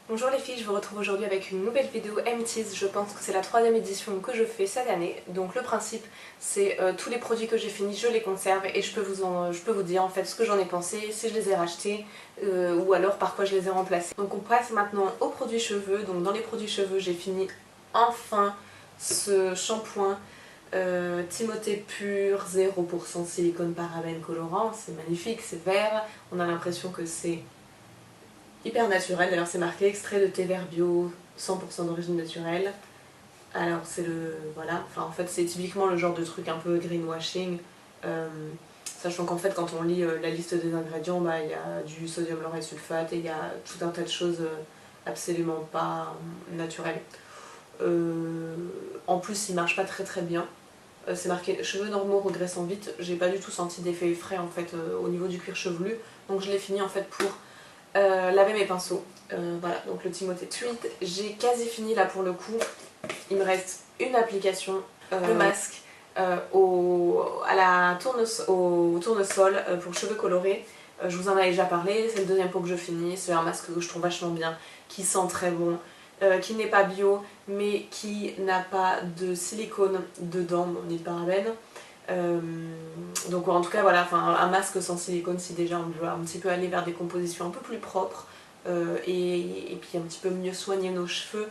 Bonjour les filles, je vous retrouve aujourd'hui avec une nouvelle vidéo Empties. Je pense que c'est la 3e édition que je fais cette année. Donc le principe c'est tous les produits que j'ai finis, je les conserve et je peux vous dire en fait ce que j'en ai pensé, si je les ai rachetés ou alors par quoi je les ai remplacés. Donc on passe maintenant aux produits cheveux. Donc dans les produits cheveux j'ai fini enfin ce shampoing Timothée pur, 0% silicone, parabène, colorant. C'est magnifique, c'est vert, on a l'impression que c'est hyper naturel. D'ailleurs c'est marqué extrait de thé vert bio, 100% d'origine naturelle. Alors c'est le... voilà, enfin en fait c'est typiquement le genre de truc un peu greenwashing. Sachant qu'en fait quand on lit la liste des ingrédients, bah, il y a du sodium lauryl sulfate et il y a tout un tas de choses absolument pas naturelles. En plus il marche pas très bien. C'est marqué cheveux normaux regraissant vite. J'ai pas du tout senti d'effet frais en fait au niveau du cuir chevelu. Donc je l'ai fini en fait pour laver mes pinceaux. Voilà, donc le Timothée. Ensuite, j'ai quasi fini là pour le coup. Il me reste une application, le masque au tournesol pour cheveux colorés. Je vous en avais déjà parlé, c'est le deuxième pot que je finis. C'est un masque que je trouve vachement bien, qui sent très bon, qui n'est pas bio, mais qui n'a pas de silicone dedans, ni de parabène. Donc en tout cas voilà, un masque sans silicone si déjà on veut un petit peu aller vers des compositions un peu plus propres et puis un petit peu mieux soigner nos cheveux,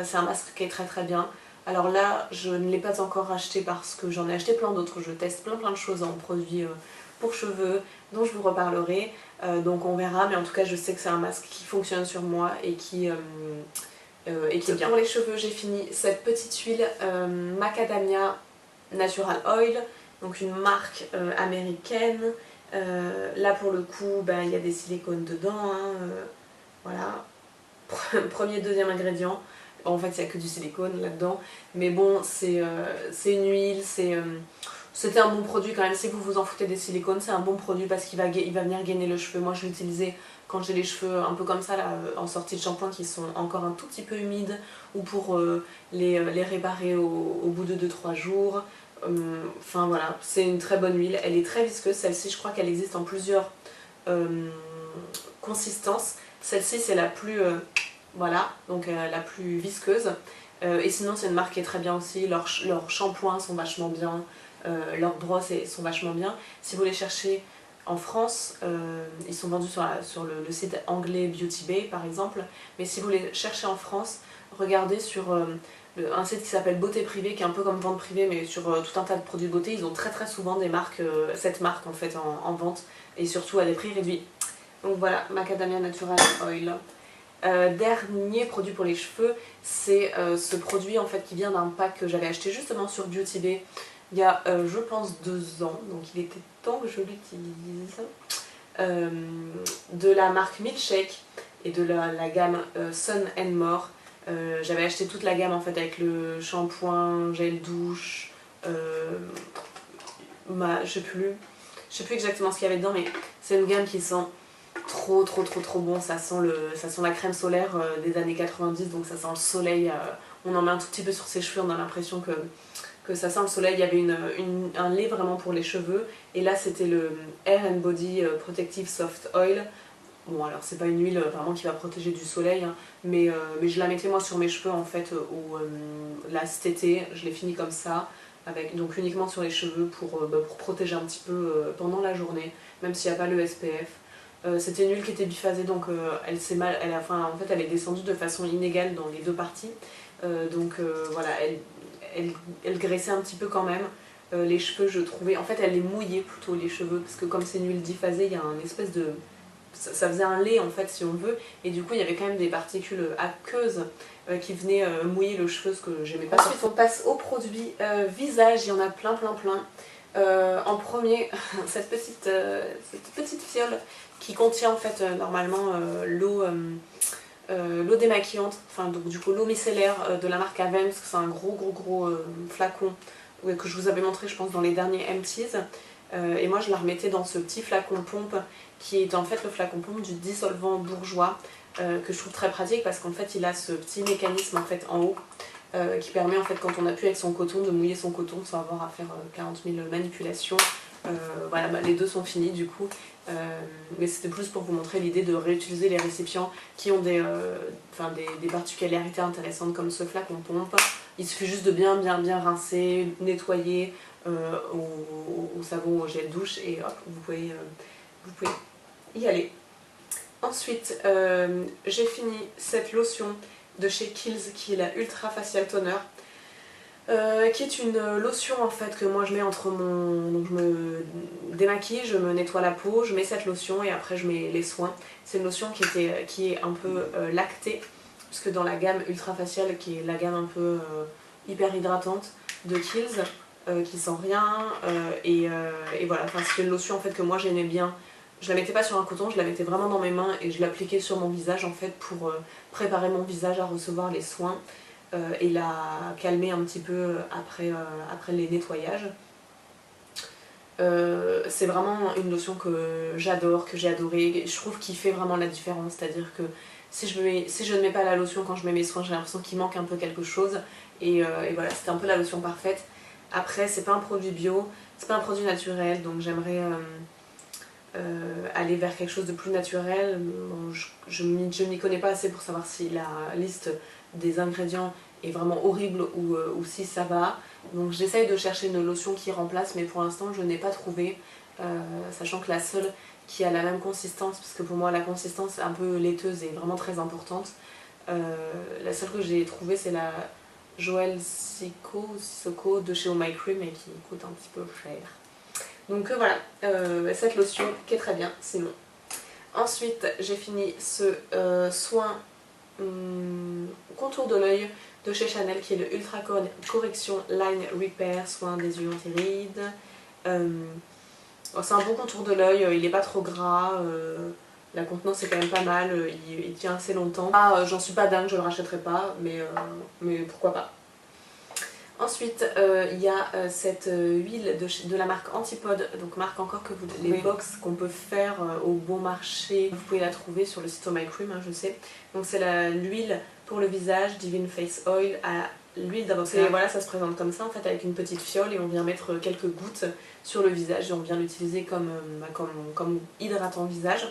c'est un masque qui est très bien. Alors là je ne l'ai pas encore acheté parce que j'en ai acheté plein d'autres, je teste plein de choses en produits pour cheveux dont je vous reparlerai, donc on verra, mais en tout cas je sais que c'est un masque qui fonctionne sur moi et qui est bien. Pour les cheveux j'ai fini cette petite huile Macadamia Natural Oil, donc une marque américaine. Là pour le coup il y a des silicones dedans, hein, voilà. Premier, deuxième ingrédient. En fait il n'y a que du silicone là-dedans, mais bon c'est une huile, c'était un bon produit quand même. Si vous vous en foutez des silicones, c'est un bon produit parce qu'il va venir gainer le cheveu. Moi je l'utilisais quand j'ai les cheveux un peu comme ça là, en sortie de shampoing qui sont encore un tout petit peu humides, ou pour les réparer au bout de 2-3 jours. Enfin voilà, c'est une très bonne huile, elle est très visqueuse. Celle-ci je crois qu'elle existe en plusieurs consistances. Celle-ci c'est la plus voilà, donc la plus visqueuse. Et sinon c'est une marque qui est très bien aussi. Leurs shampoings sont vachement bien, leurs brosses sont vachement bien. Si vous les cherchez en France, ils sont vendus sur le site anglais Beauty Bay par exemple. Mais si vous les cherchez en France, regardez sur un site qui s'appelle Beauté Privée, qui est un peu comme vente privée mais sur tout un tas de produits de beauté. Ils ont très souvent des marques, cette marque en fait en vente, et surtout à des prix réduits. Donc voilà, Macadamia Natural Oil. Dernier produit pour les cheveux, c'est ce produit en fait qui vient d'un pack que j'avais acheté justement sur Beauty Bay il y a je pense 2 ans, donc il était temps que je l'utilise. De la marque Milkshake et de la gamme Sun and More. J'avais acheté toute la gamme en fait avec le shampoing, gel douche, je sais plus exactement ce qu'il y avait dedans, mais c'est une gamme qui sent trop bon. Ça sent la crème solaire des années 90, donc ça sent le soleil. On en met un tout petit peu sur ses cheveux, on a l'impression que ça sent le soleil. Il y avait un lait vraiment pour les cheveux, et là c'était le Hair and Body Protective Soft Oil. Bon alors c'est pas une huile vraiment qui va protéger du soleil, hein, mais je la mettais moi sur mes cheveux en fait là cet été. Je l'ai fini comme ça, donc uniquement sur les cheveux pour protéger un petit peu pendant la journée, même s'il n'y a pas le SPF. C'était une huile qui était biphasée, donc elle est descendue de façon inégale dans les deux parties. Voilà, elle graissait un petit peu quand même. Les cheveux, je trouvais, en fait elle les mouillait plutôt les cheveux, parce que comme c'est une huile biphasée, il y a un espèce de... Ça faisait un lait en fait si on veut, et du coup il y avait quand même des particules aqueuses qui venaient mouiller le cheveu, ce que j'aimais pas. Ensuite on passe aux produits visage, il y en a plein. En premier, cette petite fiole qui contient en fait normalement l'eau démaquillante, donc du coup l'eau micellaire de la marque Avems. C'est un gros flacon que je vous avais montré je pense dans les derniers Empties. Et moi je la remettais dans ce petit flacon pompe qui est en fait le flacon pompe du dissolvant bourgeois, que je trouve très pratique parce qu'en fait il a ce petit mécanisme en fait en haut qui permet en fait quand on appuie avec son coton de mouiller son coton sans avoir à faire 40 000 manipulations. Voilà, bah, les deux sont finis du coup. Mais c'était plus pour vous montrer l'idée de réutiliser les récipients qui ont des particularités intéressantes comme ce flacon pompe. Il suffit juste de bien rincer, nettoyer au savon, au gel douche et hop, vous pouvez y aller. Ensuite, j'ai fini cette lotion de chez Kiehl's qui est la Ultra Facial Toner. Qui est une lotion en fait que moi je mets entre mon... Donc je me démaquille, je me nettoie la peau, je mets cette lotion et après je mets les soins. C'est une lotion qui est un peu lactée, puisque dans la gamme Ultra Facial, qui est la gamme un peu hyper hydratante de Kiehl's, qui sent rien, et voilà, enfin, c'est une lotion en fait que moi j'aimais bien. Je la mettais pas sur un coton, je la mettais vraiment dans mes mains et je l'appliquais sur mon visage en fait pour préparer mon visage à recevoir les soins. Et la calmer un petit peu après les nettoyages. C'est vraiment une lotion que j'adore, que j'ai adorée. Je trouve qu'il fait vraiment la différence, c'est-à-dire que si je ne mets pas la lotion quand je mets mes soins, j'ai l'impression qu'il manque un peu quelque chose. Et voilà, c'était un peu la lotion parfaite. Après, c'est pas un produit bio, c'est pas un produit naturel, donc j'aimerais aller vers quelque chose de plus naturel. Bon, je m'y connais pas assez pour savoir si la liste des ingrédients est vraiment horrible ou si ça va. Donc j'essaye de chercher une lotion qui remplace, mais pour l'instant je n'ai pas trouvé, sachant que la seule qui a la même consistance, parce que pour moi la consistance un peu laiteuse est vraiment très importante, la seule que j'ai trouvée c'est la Joël Sissoko de chez Oh My Cream et qui coûte un petit peu cher. Donc voilà, cette lotion qui est très bien sinon. Ensuite j'ai fini ce soin contour de l'œil de chez Chanel qui est le Ultra Correction Line Repair soin des yeux anti-rides. C'est un bon contour de l'œil, il n'est pas trop gras, la contenance est quand même pas mal, il tient assez longtemps. Ah, j'en suis pas dingue, je le rachèterai pas, mais pourquoi pas. Ensuite, il y a cette huile de la marque Antipode, donc marque encore que les box qu'on peut faire au bon marché, vous pouvez la trouver sur le site Oh My Cream, hein, je sais. Donc c'est l'huile pour le visage, Divine Face Oil à l'huile d'avocat. Et voilà, ça se présente comme ça en fait avec une petite fiole et on vient mettre quelques gouttes sur le visage et on vient l'utiliser comme hydratant visage.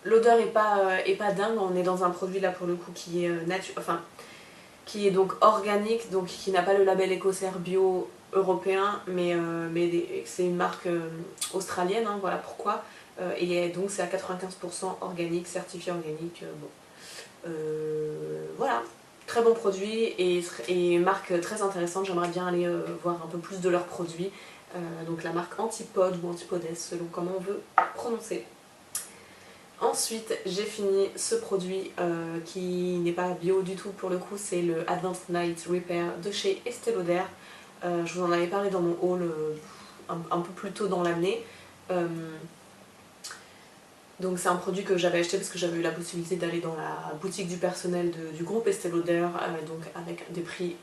L'odeur est pas dingue, on est dans un produit là pour le coup qui est qui est donc organique, donc qui n'a pas le label Écossaire bio européen, mais c'est une marque australienne, hein, voilà pourquoi. Et donc c'est à 95% organique, certifié organique. Voilà, très bon produit et marque très intéressante, j'aimerais bien aller voir un peu plus de leurs produits. Donc la marque Antipode ou Antipodes selon comment on veut prononcer. Ensuite j'ai fini ce produit qui n'est pas bio du tout pour le coup, c'est le Advanced Night Repair de chez Estée Lauder. Je vous en avais parlé dans mon haul un peu plus tôt dans l'année. Donc c'est un produit que j'avais acheté parce que j'avais eu la possibilité d'aller dans la boutique du personnel du groupe Estée Lauder, donc avec des prix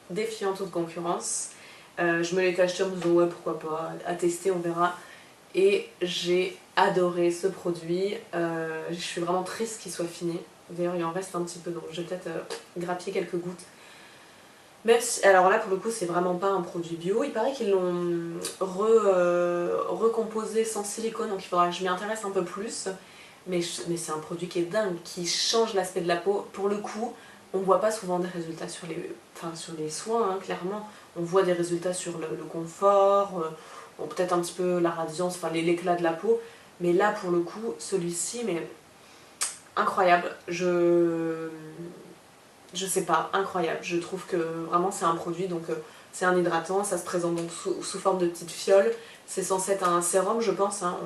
défiant toute concurrence. Je me l'étais acheté en me disant ouais pourquoi pas, à tester on verra. Et j'ai adoré ce produit, je suis vraiment triste qu'il soit fini. D'ailleurs il en reste un petit peu donc je vais peut-être grappiller quelques gouttes. Même si, alors là pour le coup c'est vraiment pas un produit bio, il paraît qu'ils l'ont recomposé sans silicone donc il faudra que je m'y intéresse un peu plus. Mais c'est un produit qui est dingue, qui change l'aspect de la peau. Pour le coup on voit pas souvent des résultats sur les soins, hein, clairement. On voit des résultats sur le confort, peut-être un petit peu la radiance, enfin l'éclat de la peau. Mais là pour le coup celui-ci mais incroyable, je sais pas, incroyable. Je trouve que vraiment c'est un produit, donc c'est un hydratant, ça se présente donc sous forme de petite fiole. C'est censé être un sérum je pense, hein.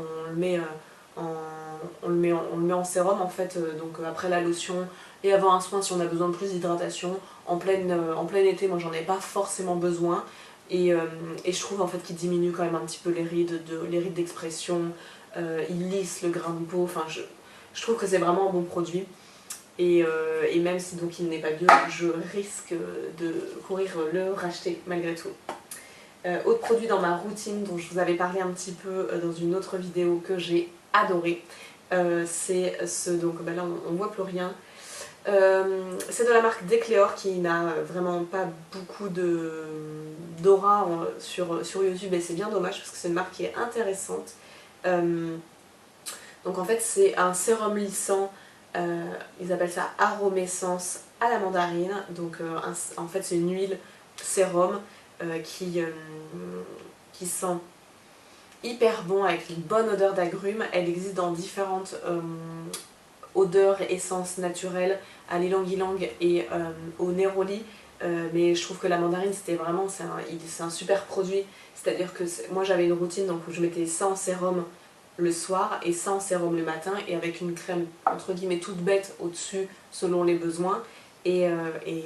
On le met en sérum en fait, donc après la lotion et avant un soin si on a besoin de plus d'hydratation. En plein été moi j'en ai pas forcément besoin et je trouve en fait qu'il diminue quand même un petit peu les rides d'expression, il lisse le grain de peau, enfin je trouve que c'est vraiment un bon produit. Et même si donc il n'est pas bio, je risque de courir le racheter malgré tout. Autre produit dans ma routine dont je vous avais parlé un petit peu dans une autre vidéo que j'ai adoré, c'est donc là on voit plus rien, C'est de la marque Decléor qui n'a vraiment pas beaucoup d'aura sur YouTube et c'est bien dommage parce que c'est une marque qui est intéressante. Donc en fait c'est un sérum lissant, ils appellent ça aromescence à la mandarine. Donc en fait c'est une huile sérum qui sent hyper bon avec une bonne odeur d'agrumes. Elle existe dans différentes odeurs et essences naturelles, à l'ylang-ylang et au néroli. Mais je trouve que la mandarine c'était vraiment c'est un super produit. C'est-à-dire que moi j'avais une routine donc où je mettais ça en sérum le soir et ça en sérum le matin et avec une crème entre guillemets toute bête au-dessus selon les besoins et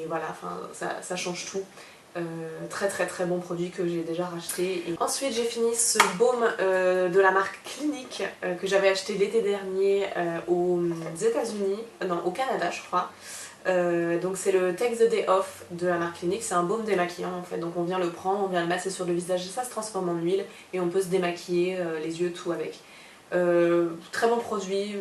voilà, enfin ça change tout. Très très très bon produit que j'ai déjà racheté. Et ensuite j'ai fini ce baume de la marque Clinique que j'avais acheté l'été dernier aux États-Unis, non au Canada je crois. Donc c'est le Take the Day Off de la marque Clinique, c'est un baume démaquillant en fait, donc on vient le prendre, on vient le masser sur le visage et ça se transforme en huile et on peut se démaquiller les yeux, tout avec. Très bon produit,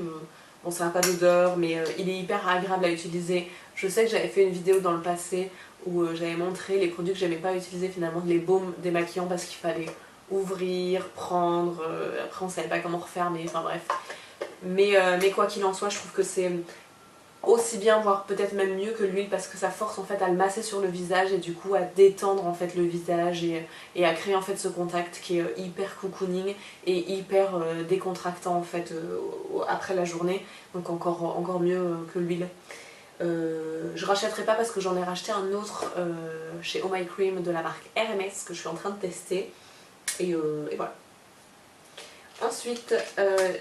bon ça n'a pas d'odeur mais il est hyper agréable à utiliser. Je sais que j'avais fait une vidéo dans le passé où j'avais montré les produits que j'aimais pas utiliser finalement, les baumes démaquillants parce qu'il fallait ouvrir, prendre, après on savait pas comment refermer, enfin bref. Mais quoi qu'il en soit, je trouve que c'est aussi bien, voire peut-être même mieux que l'huile parce que ça force en fait à le masser sur le visage et du coup à détendre en fait le visage et à créer en fait ce contact qui est hyper cocooning et hyper décontractant en fait après la journée, donc encore mieux que l'huile. Je rachèterai pas parce que j'en ai racheté un autre chez Oh My Cream de la marque RMS que je suis en train de tester et voilà. Ensuite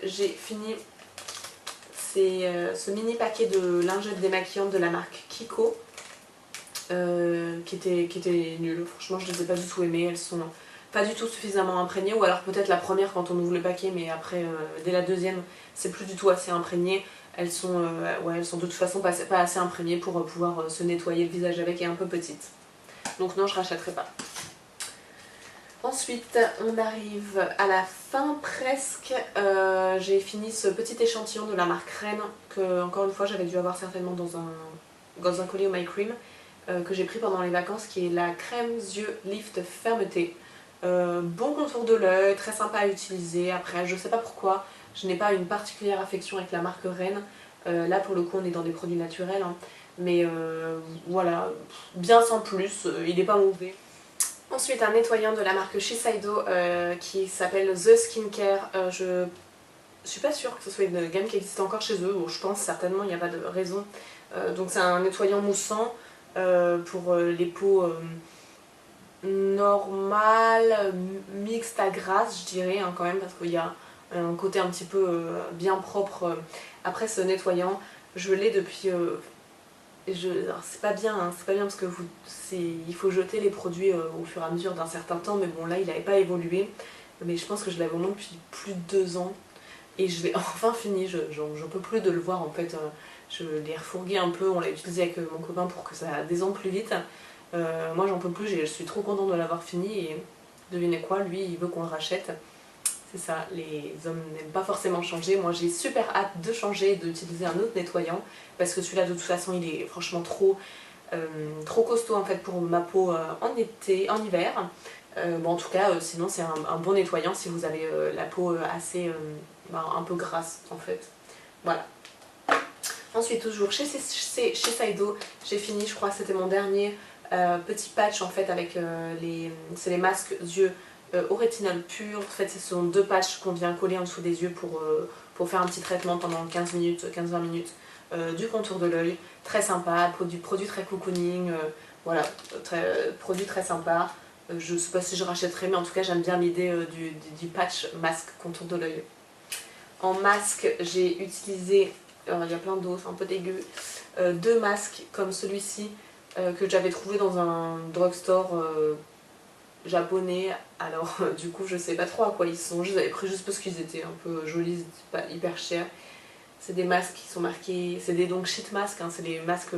j'ai fini ce mini paquet de lingettes démaquillantes de la marque Kiko qui était nul, franchement je les ai pas du tout aimées, elles sont pas du tout suffisamment imprégnées, ou alors peut-être la première quand on ouvre le paquet mais après dès la deuxième c'est plus du tout assez imprégné. Elles sont de toute façon pas assez imprégnées pour pouvoir se nettoyer le visage avec et un peu petites. Donc non, je rachèterai pas. Ensuite, on arrive à la fin presque. J'ai fini ce petit échantillon de la marque Rennes que, encore une fois, j'avais dû avoir certainement dans un colis Oh My Cream que j'ai pris pendant les vacances, qui est la crème yeux lift fermeté. Bon contour de l'œil, très sympa à utiliser. Après, je sais pas pourquoi, je n'ai pas une particulière affection avec la marque Rennes. Là, pour le coup, on est dans des produits naturels. Hein. Mais voilà, bien sans plus, il n'est pas mauvais. Ensuite, un nettoyant de la marque Shiseido qui s'appelle The Skincare. Je suis pas sûre que ce soit une gamme qui existe encore chez eux. Bon, je pense certainement, il n'y a pas de raison. Donc c'est un nettoyant moussant pour les peaux normales, mixtes à grasses, je dirais hein, quand même, parce qu'il y a un côté un petit peu bien propre après ce nettoyant. Je l'ai depuis... c'est pas bien, hein, c'est pas bien parce que il faut jeter les produits au fur et à mesure d'un certain temps, mais bon là il n'avait pas évolué, mais je pense que je l'avais vraiment depuis plus de 2 ans et je l'ai enfin fini, j'en peux plus de le voir en fait, je l'ai refourgué un peu, on l'a utilisé avec mon copain pour que ça descende plus vite, moi j'en peux plus, je suis trop contente de l'avoir fini et devinez quoi, lui il veut qu'on le rachète. C'est ça, les hommes n'aiment pas forcément changer. Moi j'ai super hâte de changer et d'utiliser un autre nettoyant parce que celui-là de toute façon il est franchement trop costaud en fait pour ma peau en hiver. Bon en tout cas sinon c'est un bon nettoyant si vous avez la peau assez un peu grasse en fait. Voilà. Ensuite toujours chez Shiseido, j'ai fini, je crois que c'était mon dernier petit patch en fait avec c'est les masques yeux au rétinol pur. En fait ce sont 2 patchs qu'on vient coller en dessous des yeux pour faire un petit traitement pendant 15-20 minutes du contour de l'œil. Très sympa, produit très cocooning, voilà, produit très sympa. Je sais pas si je rachèterai mais en tout cas j'aime bien l'idée du patch masque contour de l'œil. En masque j'ai utilisé, alors il y a plein d'autres, un peu dégueu, 2 masques comme celui-ci que j'avais trouvé dans un drugstore japonais. Alors du coup je sais pas trop à quoi ils sont, je les avais pris juste parce qu'ils étaient un peu jolis, pas hyper chers. C'est des masques qui sont marqués, c'est des donc sheet masks, hein, c'est des masques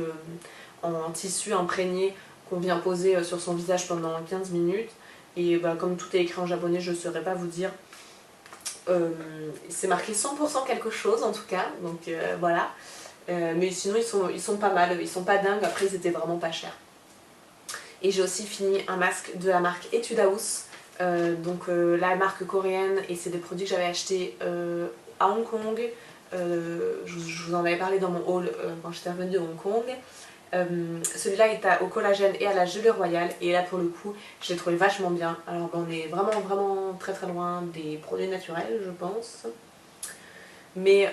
en tissu imprégné qu'on vient poser sur son visage pendant 15 minutes. Et bah, comme tout est écrit en japonais, je ne saurais pas vous dire. C'est marqué 100% quelque chose en tout cas, donc voilà. Mais sinon ils sont pas mal, ils sont pas dingues, après ils étaient vraiment pas chers. Et j'ai aussi fini un masque de la marque Etude House, la marque coréenne, et c'est des produits que j'avais achetés à Hong Kong. Je vous en avais parlé dans mon haul quand j'étais revenue de Hong Kong. Celui-là est au collagène et à la gelée royale, et là pour le coup je l'ai trouvé vachement bien. Alors on est vraiment très très loin des produits naturels je pense, mais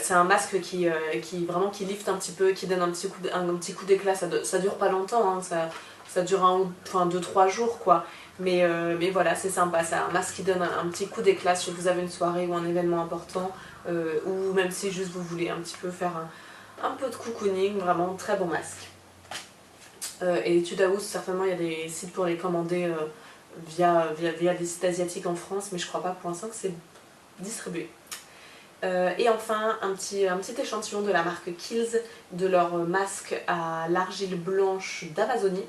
c'est un masque qui vraiment qui lift un petit peu, qui donne un petit coup d'éclat. Ça dure pas longtemps, hein, ça dure 2-3 jours quoi, mais voilà, c'est sympa, c'est un masque qui donne un petit coup d'éclat si vous avez une soirée ou un événement important, ou même si juste vous voulez un petit peu faire un peu de cocooning. Vraiment très bon masque. Et Etude House, certainement il y a des sites pour les commander via des sites asiatiques en France, mais je crois pas pour l'instant que c'est distribué. Et enfin un petit échantillon de la marque Kiehl's, de leur masque à l'argile blanche d'Amazonie.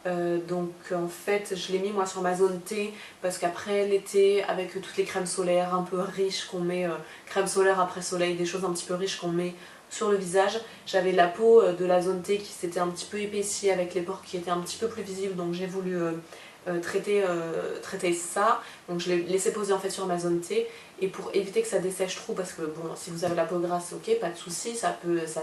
Donc en fait je l'ai mis moi sur ma zone T, parce qu'après l'été, avec toutes les crèmes solaires un peu riches qu'on met, crème solaire après soleil, des choses un petit peu riches qu'on met sur le visage, j'avais la peau de la zone T qui s'était un petit peu épaissie, avec les pores qui étaient un petit peu plus visibles, donc j'ai voulu traiter ça. Donc je l'ai laissé poser en fait sur ma zone T, et pour éviter que ça dessèche trop, parce que bon, si vous avez la peau grasse, ok, pas de souci, ça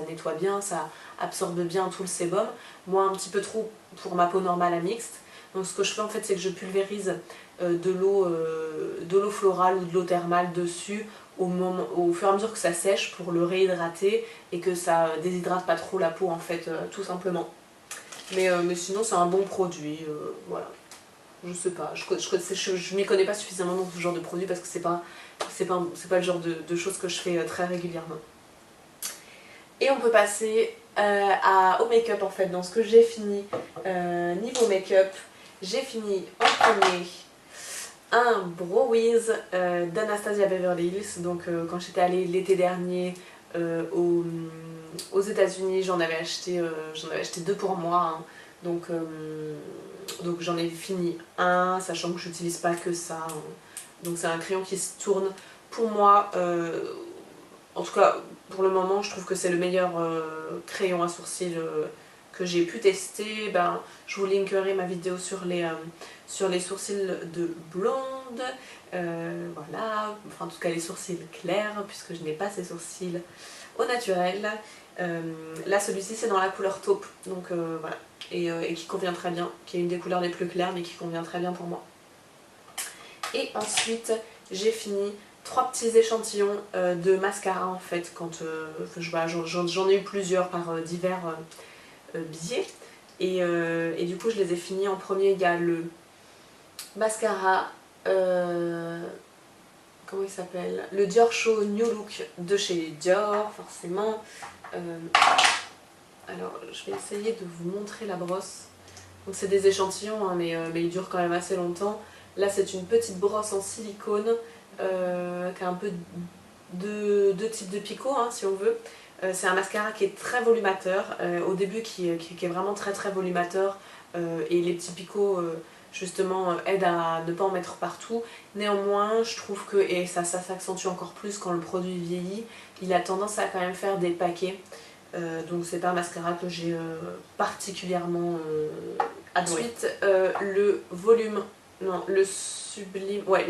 nettoie bien, ça absorbe bien tout le sébum. Moi un petit peu trop pour ma peau normale à mixte. Donc ce que je fais en fait, c'est que je pulvérise de l'eau florale ou de l'eau thermale dessus au fur et à mesure que ça sèche, pour le réhydrater et que ça déshydrate pas trop la peau en fait, tout simplement. Mais sinon c'est un bon produit, voilà. Je sais pas, je m'y connais pas suffisamment dans ce genre de produit, parce que c'est pas le genre de choses que je fais très régulièrement. Et on peut passer au make-up en fait. Dans ce que j'ai fini niveau make-up, j'ai fini en premier un Brow Wiz d'Anastasia Beverly Hills. Donc quand j'étais allée l'été dernier aux États-Unis, j'en avais acheté 2 pour moi, hein. Donc j'en ai fini un, sachant que j'utilise pas que ça, hein. Donc c'est un crayon qui se tourne. Pour moi, en tout cas pour le moment, je trouve que c'est le meilleur crayon à sourcils que j'ai pu tester. Je vous linkerai ma vidéo sur les sourcils de blonde, voilà, enfin en tout cas les sourcils clairs, puisque je n'ai pas ces sourcils au naturel. Là celui-ci c'est dans la couleur taupe, donc voilà, et qui convient très bien, qui est une des couleurs les plus claires mais qui convient très bien pour moi. Et ensuite j'ai fini 3 petits échantillons de mascara en fait, quand j'en ai eu plusieurs par divers biais, et du coup je les ai finis. En premier il y a le mascara, comment il s'appelle, le Dior Show New Look de chez Dior, forcément. Alors je vais essayer de vous montrer la brosse. Donc c'est des échantillons, hein, mais ils durent quand même assez longtemps. Là c'est une petite brosse en silicone qui a un peu deux types de picots, hein, si on veut. C'est un mascara qui est très volumateur, au début qui est vraiment très très volumateur, et les petits picots justement aident à ne pas en mettre partout. Néanmoins je trouve que, et ça s'accentue encore plus quand le produit vieillit, il a tendance à quand même faire des paquets. Donc c'est pas un mascara que j'ai particulièrement adoré. Ensuite le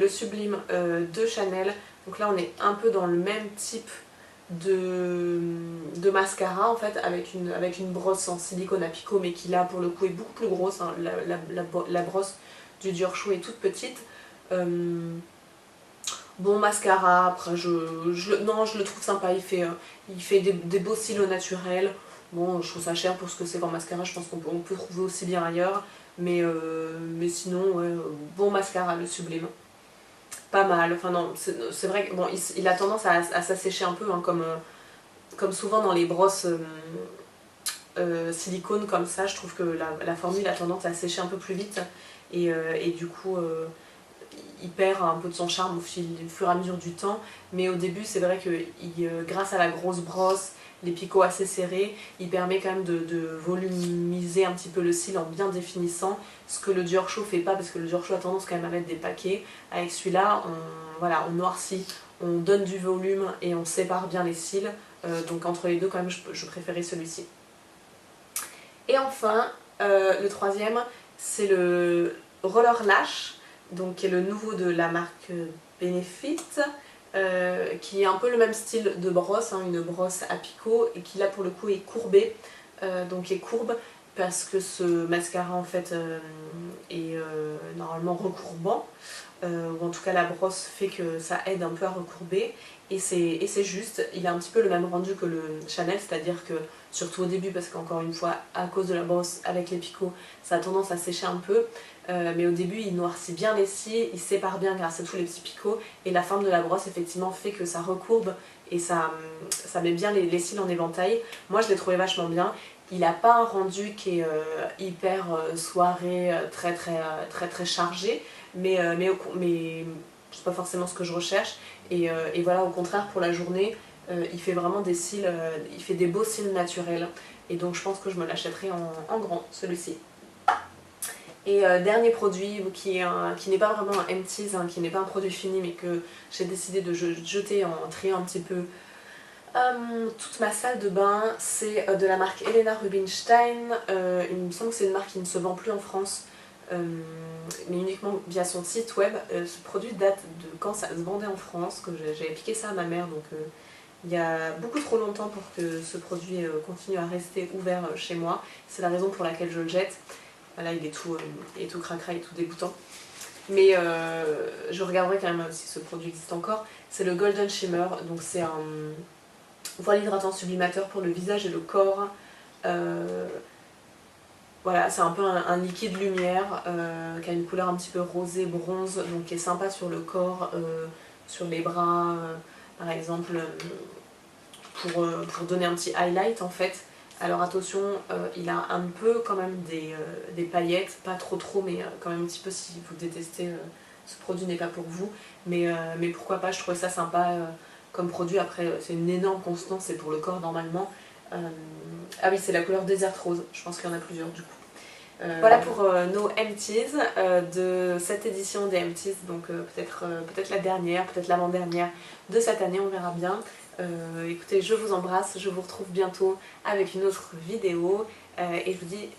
Sublime de Chanel. Donc là on est un peu dans le même type de mascara en fait, avec une brosse en silicone à picot, mais qui là pour le coup est beaucoup plus grosse, hein. La brosse du Dior Show est toute petite. Bon mascara, après je le trouve sympa, il fait des beaux cils au naturel. Bon, je trouve ça cher pour ce que c'est comme mascara, je pense qu'on peut trouver aussi bien ailleurs, mais sinon ouais, bon mascara, le Sublime. Pas mal, enfin non, c'est vrai que bon, il a tendance à s'assécher un peu, hein, comme souvent dans les brosses silicone comme ça. Je trouve que la formule a tendance à sécher un peu plus vite, et du coup il perd un peu de son charme au fur et à mesure du temps. Mais au début c'est vrai que grâce à la grosse brosse, les picots assez serrés, il permet quand même de volumiser un petit peu le cil en bien définissant, ce que le Dior Show fait pas, parce que le Dior Show a tendance quand même à mettre des paquets. Avec celui-là, on noircit, on donne du volume et on sépare bien les cils. donc entre les deux quand même je préférais celui-ci. Et enfin le troisième c'est le Roller Lash, donc qui est le nouveau de la marque Benefit, qui est un peu le même style de brosse, hein, une brosse à picot et qui là pour le coup est courbée, donc est courbe parce que ce mascara en fait est normalement recourbant, ou en tout cas la brosse fait que ça aide un peu à recourber et c'est juste, il a un petit peu le même rendu que le Chanel, c'est-à-dire que surtout au début parce qu'encore une fois à cause de la brosse avec les picots ça a tendance à sécher un peu, mais au début il noircit bien les cils, il sépare bien grâce à tous les petits picots et la forme de la brosse effectivement fait que ça recourbe et ça met bien les cils en éventail. Moi je l'ai trouvé vachement bien. Il n'a pas un rendu qui est hyper soirée, très chargé, mais c'est pas forcément ce que je recherche. Et voilà, au contraire, pour la journée, il fait vraiment des cils, il fait des beaux cils naturels. Et donc je pense que je me l'achèterai en grand, celui-ci. Et dernier produit qui n'est pas vraiment un empties, hein, qui n'est pas un produit fini, mais que j'ai décidé de jeter en triant un petit peu toute ma salle de bain, c'est de la marque Helena Rubinstein. Il me semble que c'est une marque qui ne se vend plus en France, mais uniquement via son site web. Ce produit date de quand ça se vendait en France, que j'avais piqué ça à ma mère, donc il y a beaucoup trop longtemps pour que ce produit continue à rester ouvert chez moi. C'est la raison pour laquelle je le jette. Là il est tout cracra et tout dégoûtant. Mais je regarderai quand même si ce produit existe encore. C'est le Golden Shimmer, donc c'est un voile hydratant sublimateur pour le visage et le corps. Voilà, c'est un peu un liquide lumière qui a une couleur un petit peu rosé bronze, donc qui est sympa sur le corps, sur les bras, par exemple, pour donner un petit highlight en fait. Alors attention, il a un peu quand même des paillettes, pas trop, mais quand même un petit peu si vous détestez, ce produit n'est pas pour vous. Mais pourquoi pas, je trouvais ça sympa comme produit. Après c'est une énorme constance, c'est pour le corps normalement. Ah oui, c'est la couleur Desert Rose, je pense qu'il y en a plusieurs du coup. Voilà pour nos empties de cette édition des empties, donc peut-être la dernière, peut-être l'avant-dernière de cette année, on verra bien. Écoutez, je vous embrasse, je vous retrouve bientôt avec une autre vidéo et je vous dis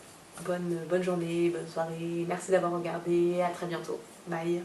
bonne journée, bonne soirée, merci d'avoir regardé, à très bientôt, bye.